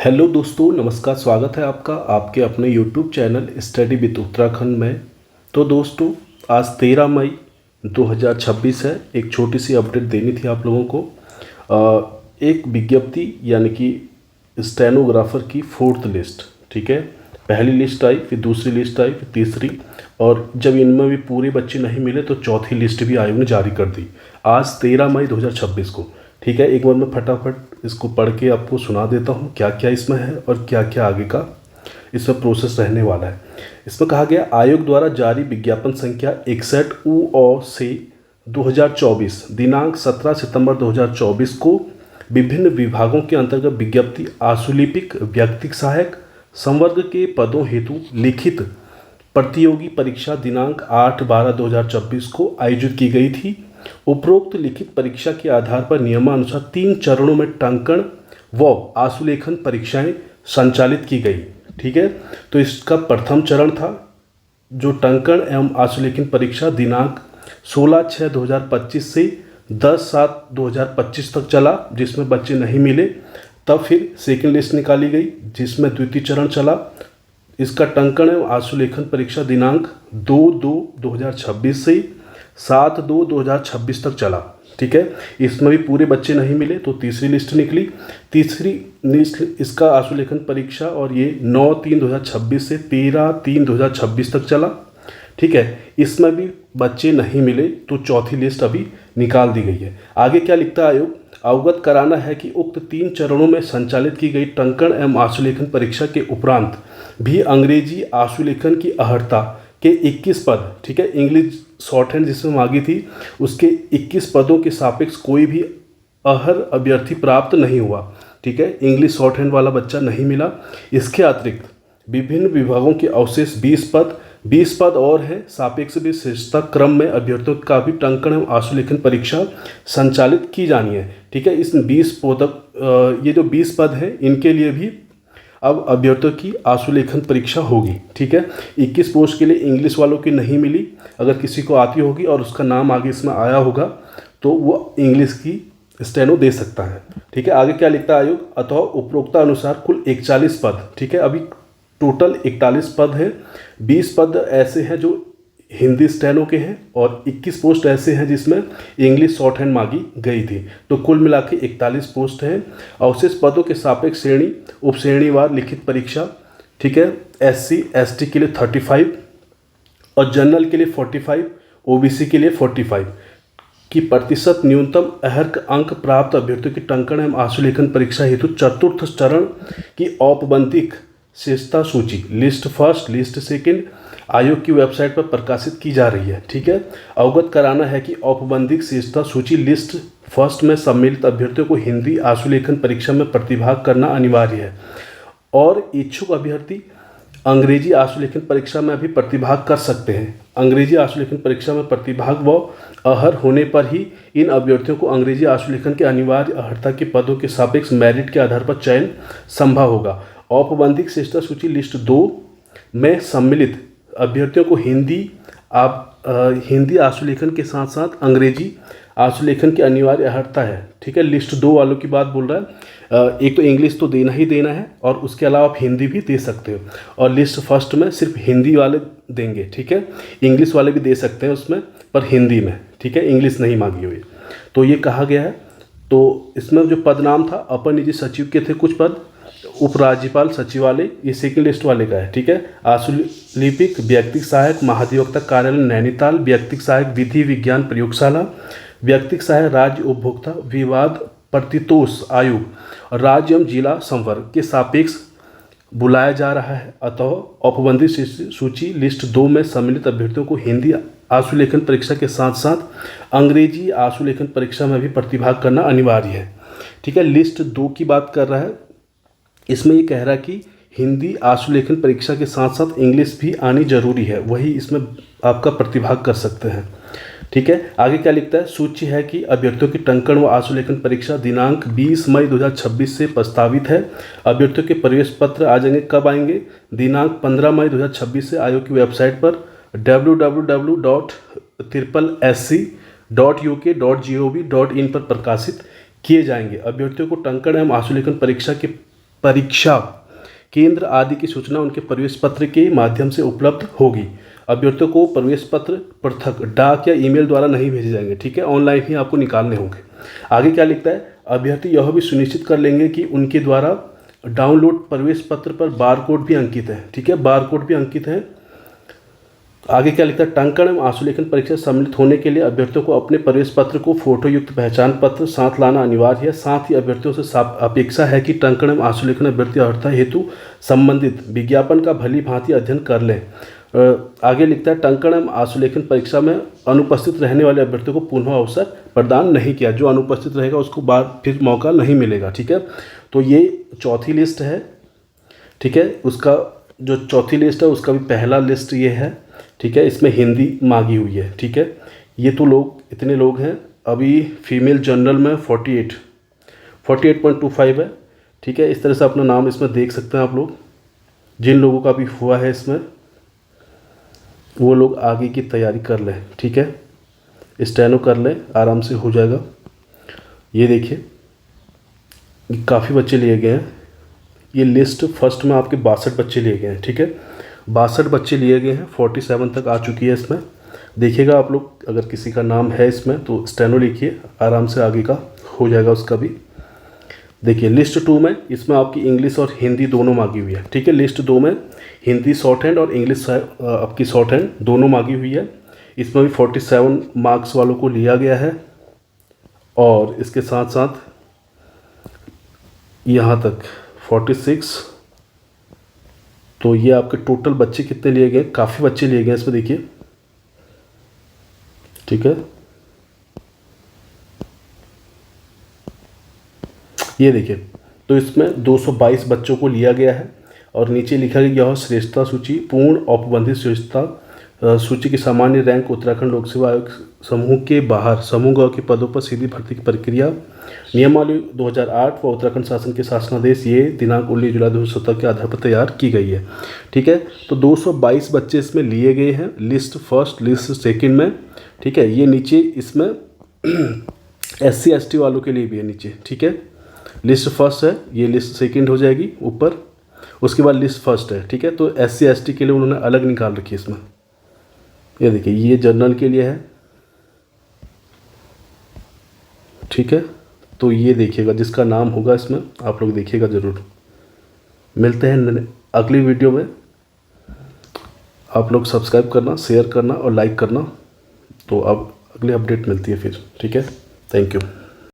Hello दोस्तों, नमस्कार। स्वागत है आपका आपके अपने YouTube channel study with Uttarakhand में। तो दोस्तों, आज 13 मई 2026 है। एक छोटी सी अपडेट देनी थी आप लोगों को। एक विज्ञप्ति यानी कि स्टेनोग्राफर की 4th लिस्ट, ठीक है। पहली लिस्ट आई, फिर दूसरी लिस्ट आई, फिर तीसरी, और जब इनमें भी पूरे बच्चे नहीं मिले तो चौथी लिस्ट भी आयोग ने जारी कर दी आज 13 मई 2026 को। ठीक है, एक बार मैं फटाफट इसको पढ़ के आपको सुना देता हूँ क्या क्या इसमें है और क्या क्या आगे का इसमें प्रोसेस रहने वाला है। इसमें कहा गया, आयोग द्वारा जारी विज्ञापन संख्या 61 उ से 2024 दिनांक 17 सितंबर 2024 को विभिन्न विभागों के अंतर्गत विज्ञप्ति आशुलिपिक व्यक्तिक सहायक संवर्ग के पदों हेतु लिखित प्रतियोगी परीक्षा दिनांक 8/12/2024 को आयोजित की गई थी। उपरोक्त लिखित परीक्षा के आधार पर नियमानुसार 3 चरणों में टंकण व आशुलेखन परीक्षाएं संचालित की गई। ठीक है, तो इसका प्रथम चरण था जो टंकण एवं आशुलेखन परीक्षा दिनांक 16/6/2025 से 10/7/2025 तक चला, जिसमें बच्चे नहीं मिले। तब फिर सेकेंड लिस्ट निकाली गई जिसमें द्वितीय चरण चला। इसका टंकण एवं आशुलेखन परीक्षा दिनांक 2/2/2026 से 7/2/2026 तक चला। ठीक है, इसमें भी पूरे बच्चे नहीं मिले तो तीसरी लिस्ट निकली। तीसरी लिस्ट इसका आशुलेखन परीक्षा और ये 9/3/2026 से 13/3/2026 तक चला। ठीक है, इसमें भी बच्चे नहीं मिले तो चौथी लिस्ट अभी निकाल दी गई है। आगे क्या लिखता है आयोग, अवगत कराना है कि उक्त 3 चरणों में संचालित की गई टंकण एवं आशुलेखन परीक्षा के उपरांत भी अंग्रेजी आशुलेखन की अर्हता के 21 पद, ठीक है, इंग्लिश शॉर्ट हैंड जिसमें मांगी थी उसके 21 पदों के सापेक्ष कोई भी अहर अभ्यर्थी प्राप्त नहीं हुआ। ठीक है, इंग्लिश शॉर्ट हैंड वाला बच्चा नहीं मिला। इसके अतिरिक्त विभिन्न विभागों के अवशेष 20 पद और हैं। सापेक्ष विशेषता क्रम में अभ्यर्थियों का भी टंकण एवं आशुलेखन परीक्षा संचालित की जानी है। ठीक है, इस 20 पद ये जो 20 पद हैं इनके लिए भी अब अभ्यर्थियों की आशुलेखन परीक्षा होगी। ठीक है, 21 पोस्ट के लिए इंग्लिश वालों की नहीं मिली। अगर किसी को आती होगी और उसका नाम आगे इसमें आया होगा तो वो इंग्लिश की स्टेनो दे सकता है। ठीक है, आगे क्या लिखता है आयोग, अतः उपरोक्त अनुसार कुल 41 पद, ठीक है, अभी टोटल 41 पद हैं। 20 पद ऐसे हैं जो हिंदी स्टेनो के हैं और 21 पोस्ट ऐसे हैं जिसमें इंग्लिश शॉर्ट हैंड मांगी गई थी। तो कुल मिला के 41 पोस्ट हैं। अवशेष पदों के सापेक्ष श्रेणी उप श्रेणीवार लिखित परीक्षा, ठीक है, SC ST के लिए 35 और जनरल के लिए 45, OBC के लिए 45 की प्रतिशत न्यूनतम अर्हक अंक प्राप्त अभ्यर्थियों की टंकण एवं आशुलेखन परीक्षा हेतु चतुर्थ चरण की औपबंधिक शेषता सूची लिस्ट फर्स्ट लिस्ट सेकेंड आयोग की वेबसाइट पर प्रकाशित की जा रही है। ठीक है, अवगत कराना है कि औपबंधिक शेषता सूची लिस्ट फर्स्ट में सम्मिलित अभ्यर्थियों को हिंदी आशुलेखन परीक्षा में प्रतिभाग करना अनिवार्य है और इच्छुक अभ्यर्थी अंग्रेजी आशुलेखन परीक्षा में भी प्रतिभाग कर सकते हैं। अंग्रेजी आशुलेखन परीक्षा में प्रतिभाग व अहर होने पर ही इन अभ्यर्थियों को अंग्रेजी आशुलेखन के अनिवार्य अर्हता के पदों के सापेक्ष मेरिट के आधार पर चयन संभव होगा। औपबंधिक शेषता सूची लिस्ट 2 में सम्मिलित अभ्यर्थियों को हिंदी आशुलेखन के साथ साथ अंग्रेजी आशुलेखन की अनिवार्य अर्हता है। ठीक है, लिस्ट 2 वालों की बात बोल रहा है। एक तो इंग्लिश तो देना ही देना है और उसके अलावा आप हिंदी भी दे सकते हो, और लिस्ट फर्स्ट में सिर्फ हिंदी वाले देंगे। ठीक है, इंग्लिश वाले भी दे सकते हैं उसमें, पर हिंदी में। ठीक है, इंग्लिश नहीं मांगी हुई। तो ये कहा गया है। तो इसमें जो पद नाम था, अपर निजी सचिव के थे कुछ पद, उपराज्यपाल सचिवालय ये सेकेंड लिस्ट वाले का है। ठीक है, आशुलिपिक व्यक्तिक सहायक महाधिवक्ता कार्यालय नैनीताल, व्यक्तिक सहायक विधि विज्ञान प्रयोगशाला, व्यक्तिक सहायक राज्य उपभोक्ता विवाद प्रतितोष आयोग और राज्य एवं जिला संवर्ग के सापेक्ष बुलाया जा रहा है। अतः औपबंधिक सूची लिस्ट 2 में सम्मिलित अभ्यर्थियों को हिंदी आशुलेखन परीक्षा के साथ साथ अंग्रेजी आशुलेखन परीक्षा में भी प्रतिभाग करना अनिवार्य है। ठीक है, लिस्ट 2 की बात कर रहा है। इसमें ये कह रहा है कि हिंदी आशुलेखन परीक्षा के साथ साथ इंग्लिश भी आनी जरूरी है, वही इसमें आपका प्रतिभाग कर सकते हैं। ठीक है, आगे क्या लिखता है, सूची है कि अभ्यर्थियों की टंकण व आशुलेखन परीक्षा दिनांक 20 मई 2026 से प्रस्तावित है। अभ्यर्थियों के प्रवेश पत्र आ जाएंगे, कब आएंगे, दिनांक 15 मई 2026 से आयोग की वेबसाइट पर www.sc.uk.gov.in पर प्रकाशित किए जाएंगे। अभ्यर्थियों को टंकण एवं आशुलेखन परीक्षा के परीक्षा केंद्र आदि की सूचना उनके प्रवेश पत्र के माध्यम से उपलब्ध होगी। अभ्यर्थियों को प्रवेश पत्र पृथक डाक या ईमेल द्वारा नहीं भेजे जाएंगे, ठीक है, ऑनलाइन ही आपको निकालने होंगे। आगे क्या लिखता है, अभ्यर्थी यह भी सुनिश्चित कर लेंगे कि उनके द्वारा डाउनलोड प्रवेश पत्र पर बारकोड भी अंकित है, ठीक है, बारकोड भी अंकित है। आगे क्या लिखता है, टंकण एवं आंसुलेखन परीक्षा सम्मिलित होने के लिए अभ्यर्थियों को अपने प्रवेश पत्र को फोटो युक्त पहचान पत्र साथ लाना अनिवार्य है। साथ ही अभ्यर्थियों से अपेक्षा है कि टंकण एवं आंसुलेखन अभ्यर्थी अर्हता हेतु संबंधित विज्ञापन का भली भांति अध्ययन कर लें। आगे लिखता है, टंकण एवं आंसुलेखन परीक्षा में अनुपस्थित रहने वाले अभ्यर्थियों को पुनः अवसर प्रदान नहीं किया। जो अनुपस्थित रहेगा उसको फिर मौका नहीं मिलेगा, ठीक है। तो ये चौथी लिस्ट है, ठीक है। उसका जो चौथी लिस्ट है उसका भी पहला लिस्ट ये है, ठीक है। इसमें हिंदी मांगी हुई है, ठीक है। ये तो लोग इतने लोग हैं। अभी फीमेल जनरल में 48.25 है, ठीक है। इस तरह से अपना नाम इसमें देख सकते हैं आप लोग। जिन लोगों का भी हुआ है इसमें वो लोग आगे की तैयारी कर लें, ठीक है, स्टेनो कर लें, आराम से हो जाएगा। ये देखिए काफ़ी बच्चे लिए गए हैं। ये लिस्ट फर्स्ट में आपके 62 बच्चे लिए गए हैं, ठीक है, 62 बच्चे लिए गए हैं। 47 तक आ चुकी है इसमें। देखिएगा आप लोग, अगर किसी का नाम है इसमें तो स्टेनो लिखिए, आराम से आगे का हो जाएगा उसका भी। देखिए लिस्ट 2 में इसमें आपकी इंग्लिश और हिंदी दोनों मांगी हुई है, ठीक है। लिस्ट 2 में हिंदी शॉर्ट हैंड और इंग्लिश आपकी शॉर्ट हैंड दोनों मांगी हुई है। इसमें भी 47 मार्क्स वालों को लिया गया है। और इसके साथ साथ यहाँ तक 46, तो ये आपके टोटल बच्चे कितने लिए गए, काफ़ी बच्चे लिए गए इसमें, देखिए, ठीक है। ये देखिए, तो इसमें 222 बच्चों को लिया गया है। और नीचे लिखा गया यह श्रेष्ठता सूची पूर्ण औपबंधित श्रेष्ठता सूची की सामान्य रैंक उत्तराखंड लोक सेवा आयोग समूह के बाहर समूह ग के पदों पर सीधी भर्ती की प्रक्रिया नियमावली 2008 व उत्तराखंड शासन के शासनादेश ये दिनांक 19 जुलाई 2017 के आधार पर तैयार की गई है, ठीक है। तो 222 बच्चे इसमें लिए गए हैं, लिस्ट फर्स्ट लिस्ट सेकंड में, ठीक है। ये नीचे इसमें SC ST वालों के लिए भी है नीचे, ठीक है। लिस्ट फर्स्ट है, ये लिस्ट सेकंड हो जाएगी ऊपर, उसके बाद लिस्ट फर्स्ट है, ठीक है। तो SC ST के लिए उन्होंने अलग निकाल रखी है इसमें। ये देखिए, ये जनरल के लिए है, ठीक है। तो ये देखिएगा, जिसका नाम होगा इसमें आप लोग देखिएगा ज़रूर। मिलते हैं अगली वीडियो में। आप लोग सब्सक्राइब करना, शेयर करना और लाइक करना। तो अब अगली अपडेट मिलती है फिर, ठीक है। Thank you.